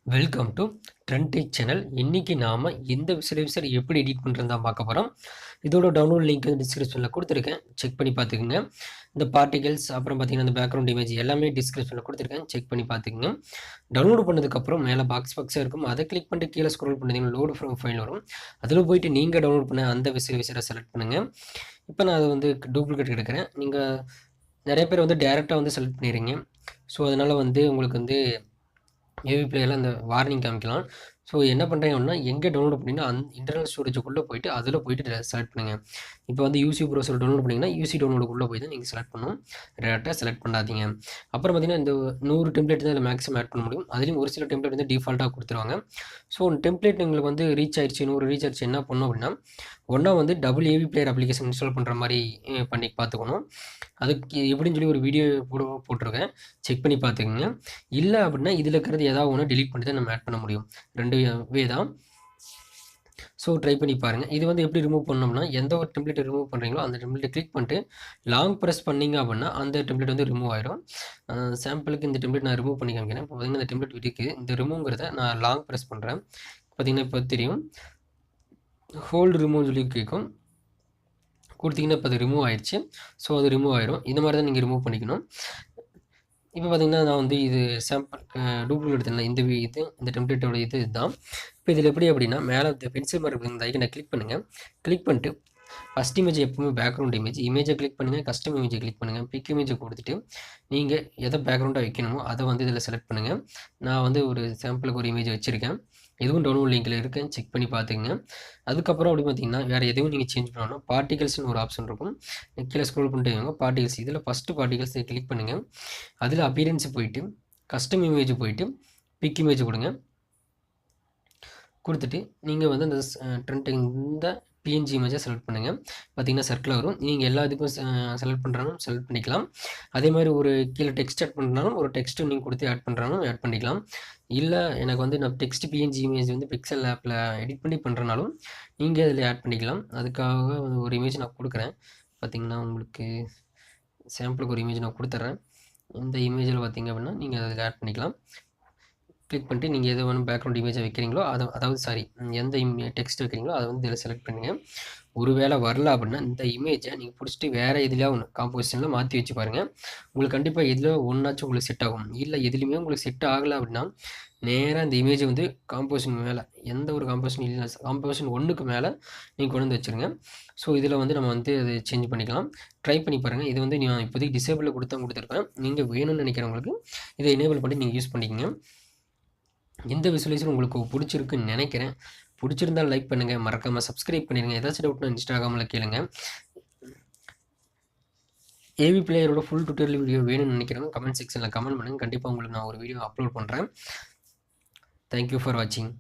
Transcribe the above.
Welcome to TrenTech channel. இன்னைக்கு நாம இந்த விசுவலைசர் எப்படி எடிட் பண்ணுறதா பார்க்க போகிறோம். இதோட டவுன்லோட் லிங்க் டிஸ்கிரிப்ஷனில் கொடுத்துருக்கேன், செக் பண்ணி பார்த்துக்குங்க. இந்த பார்ட்டிகல்ஸ் அப்புறம் பார்த்தீங்கன்னா இந்த பேக்ரவுண்ட் இமேஜ் எல்லாமே டிஸ்கிரிப்ஷனில் கொடுத்துருக்கேன், செக் பண்ணி பார்த்துக்குங்க. டவுன்லோட் பண்ணதுக்கப்புறம் மேலே பாக்ஸாக இருக்கும், அதை கிளிக் பண்ணிட்டு கீழே ஸ்க்ரோல் பண்ணிங்கன்னா லோடு ஃப்ரம் ஃபைல் வரும். அதில் போயிட்டு நீங்கள் டவுன்லோட் பண்ண அந்த விசுவலைசரை செலக்ட் பண்ணுங்கள். இப்போ நான் அதை வந்து டூப்ளிகேட் எடுக்கிறேன். நீங்கள் நிறைய பேர் வந்து டேரெக்டாக வந்து செலக்ட் பண்ணிடுறீங்க. ஸோ அதனால் வந்து உங்களுக்கு வந்து ஏவி பிளேயரில் அந்த வார்னிங் காமிக்கலாம். ஸோ என்ன பண்ணுறீங்க அப்படின்னா, எங்கே டவுன்லோட் பண்ணிங்கன்னா இன்டர்னல் ஸ்டோரேஜுக்குள்ளே போயிட்டு அதில் போயிட்டு செலக்ட் பண்ணுங்கள். இப்போ வந்து யூசி ப்ரௌசர் டவுன்லோட் பண்ணிங்கன்னா யூசி டவுன்லோடுக்குள்ளே போய் தான் நீங்கள் செலக்ட் பண்ணணும், டேரெக்டாக செலக்ட் பண்ணாதீங்க. அப்புறம் பார்த்தீங்கன்னா இந்த 100 டெம்ப்ளேட் தான் இதில் மேக்ஸிமம் ஆட் பண்ண முடியும். அதுலேயும் ஒரு சில டெம்ப்ளேட் வந்து டிஃபால்ட்டாக கொடுத்துருவாங்க. ஸோ டெம்ப்ளேட் உங்களுக்கு வந்து ரீச் ஆயிடுச்சு, 100 ரீச் ஆயிடுச்சு, என்ன பண்ணணும் அப்படின்னா, ஒன்றா வந்து double AV player application install பண்ணுற மாதிரி பண்ணி பார்த்துக்கணும். அதுக்கு எப்படின்னு சொல்லி ஒரு வீடியோ போட்டிருக்கேன், செக் பண்ணி பார்த்துக்குங்க. இல்லை அப்படின்னா இதில் இருக்கிறது ஏதாவது ஒன்று டிலீட் பண்ணி தான் நம்ம ஆட் பண்ண முடியும். 2 வே தான். ஸோ ட்ரை பண்ணி பாருங்கள். இது வந்து எப்படி ரிமூவ் பண்ணோம்னா, எந்த ஒரு டெம்ப்ளேட்டை ரிமூவ் பண்ணுறீங்களோ அந்த டெம்ப்ளேட்டை கிளிக் பண்ணிட்டு லாங் ப்ரெஸ் பண்ணிங்க அப்படின்னா அந்த டெம்ப்ளேட் வந்து ரிமூவ் ஆயிடும். சாம்பிளுக்கு இந்த டெம்ப்ளேட் நான் ரிமூவ் பண்ணி காமிக்கிறேன். இப்போ பார்த்தீங்கன்னா இந்த டெம்ப்ளேட் இருக்குது, இந்த ரிமூவ்ங்கிறத நான் லாங் ப்ரெஸ் பண்ணுறேன். பார்த்தீங்கன்னா இப்போ தெரியும், ஹோல்டு ரிமூவ் சொல்லி கேட்கும், கொடுத்தீங்கன்னா இப்போ அது ரிமூவ் ஆயிடுச்சு. ஸோ அது ரிமூவ் ஆயிடும். இந்த மாதிரி தான் நீங்கள் ரிமூவ் பண்ணிக்கணும். இப்போ பார்த்தீங்கன்னா நான் வந்து இது சாம்பிள் டூப்ளிகேட் எடுத்தேன். இந்த டெம்ப்ளேட்டோட இதுதான். இப்போ இதில் எப்படி அப்படின்னா, மேலே இந்த பென்சில் மாதிரி இந்த ஐக்கனை கிளிக் பண்ணுங்கள். கிளிக் பண்ணிட்டு ஃபஸ்ட் இமேஜ் எப்பவுமே பேக்ரவுண்ட் இமேஜை கிளிக் பண்ணுங்கள், கஸ்டம் இமேஜை கிளிக் பண்ணுங்கள். பிக் இமேஜை கொடுத்துட்டு நீங்கள் எதை பேக்ரவுண்டாக வைக்கணுமோ அதை வந்து இதில் செலக்ட் பண்ணுங்கள். நான் வந்து ஒரு சாம்பிளுக்கு ஒரு இமேஜ் வச்சுருக்கேன், இதுவும் டவுன்லோட் லிங்கில் இருக்கேன், செக் பண்ணி பார்த்துங்க. அதுக்கப்புறம் அப்படி பார்த்தீங்கன்னா வேறு எதுவும் நீங்கள் சேஞ்ச் பண்ணணும், பார்ட்டிகல்ஸ்னு ஒரு ஆப்ஷன் இருக்கும், கீழே ஸ்க்ரோல் பண்ணிட்டு வாங்க. பார்ட்டிகல்ஸ் இதில் ஃபஸ்ட்டு பார்ட்டிகல்ஸ் கிளிக் பண்ணுங்கள். அதில் அப்பியரன்ஸ் போயிட்டு கஸ்டம் இமேஜ் போயிட்டு பிக் இமேஜ் கொடுங்க. கொடுத்துட்டு நீங்கள் வந்து அந்த TrenTech இந்த பிஎன்ஜி இமேஜை செலக்ட் பண்ணுங்கள். பார்த்தீங்கன்னா சர்க்கிள் வரும். நீங்கள் எல்லா இதுக்கும் செலக்ட் பண்ணுறாலும் செலக்ட் பண்ணிக்கலாம். அதே மாதிரி ஒரு கீழே டெக்ஸ்ட் ஆட் பண்ணுறாலும் ஒரு டெக்ஸ்ட்டு நீங்கள் கொடுத்து ஆட் பண்ணுறாலும் ஆட் பண்ணிக்கலாம். இல்லை எனக்கு வந்து நான் டெக்ஸ்ட் பிஎன்ஜி இமேஜ் வந்து பிக்சல் ஆப்பில் எடிட் பண்ணி பண்ணுறனாலும் நீங்கள் அதில் ஆட் பண்ணிக்கலாம். அதுக்காக ஒரு இமேஜ் நான் கொடுக்குறேன். பார்த்தீங்கன்னா உங்களுக்கு சாம்பிளுக்கு ஒரு இமேஜ் நான் கொடுத்துட்றேன். இந்த இமேஜில் பார்த்தீங்க அப்படின்னா நீங்கள் அதில் ஆட் பண்ணிக்கலாம். கிளிக் பண்ணிட்டு நீங்கள் எது வேணும் பேக்ரவுண்ட் இமேஜை வைக்கிறீங்களோ அதாவது எந்த டெக்ஸ்ட் வைக்கிறீங்களோ அதை வந்து இதில் செலக்ட் பண்ணுங்கள். ஒருவேளை வரல அப்படின்னா இந்த இமேஜை நீங்கள் பிடிச்சிட்டு வேறு எதுலையா ஒன்று காம்போசிஷனில் மாற்றி வச்சு பாருங்கள். உங்களுக்கு கண்டிப்பாக எதில் ஒன்றாச்சும் உங்களுக்கு செட் ஆகும். இல்லை எதுலையுமே உங்களுக்கு செட் ஆகலை அப்படின்னா நேராக இந்த இமேஜை வந்து காம்போசிஷன் மேலே, எந்த ஒரு காம்போசிஷன் இல்லை, காம்போசிஷன் 1க்கு மேலே நீங்கள் கொண்டு வந்து வச்சுருங்க. ஸோ இதில் வந்து நம்ம வந்து அதை சேஞ்ச் பண்ணிக்கலாம். ட்ரை பண்ணி பாருங்கள். இது வந்து நான் இப்போதைக்கு டிசேபிளில் கொடுத்துருப்பேன். நீங்கள் வேணும்னு நினைக்கிறவங்களுக்கு இதை எனேபிள் பண்ணி நீங்கள் யூஸ் பண்ணிக்கங்க. இந்த விசுவலைசர் உங்களுக்கு பிடிச்சிருக்குன்னு நினைக்கிறேன். பிடிச்சிருந்தால் லைக் பண்ணுங்கள், மறக்காமல் சப்ஸ்கிரைப் பண்ணிடுங்க. ஏதாச்சும் டவுட்னா இன்ஸ்டாகிராமில் கேளுங்க. ஏவி பிளேயரோட ஃபுல் டுட்டோரியல் வீடியோ வேணும்னு நினைக்கிறேன், கமெண்ட் செக்ஷனில் கமெண்ட் பண்ணுங்கள். கண்டிப்பாக உங்களுக்கு நான் ஒரு வீடியோ அப்லோட் பண்ணுறேன். தேங்க்யூ ஃபார் வாட்சிங்.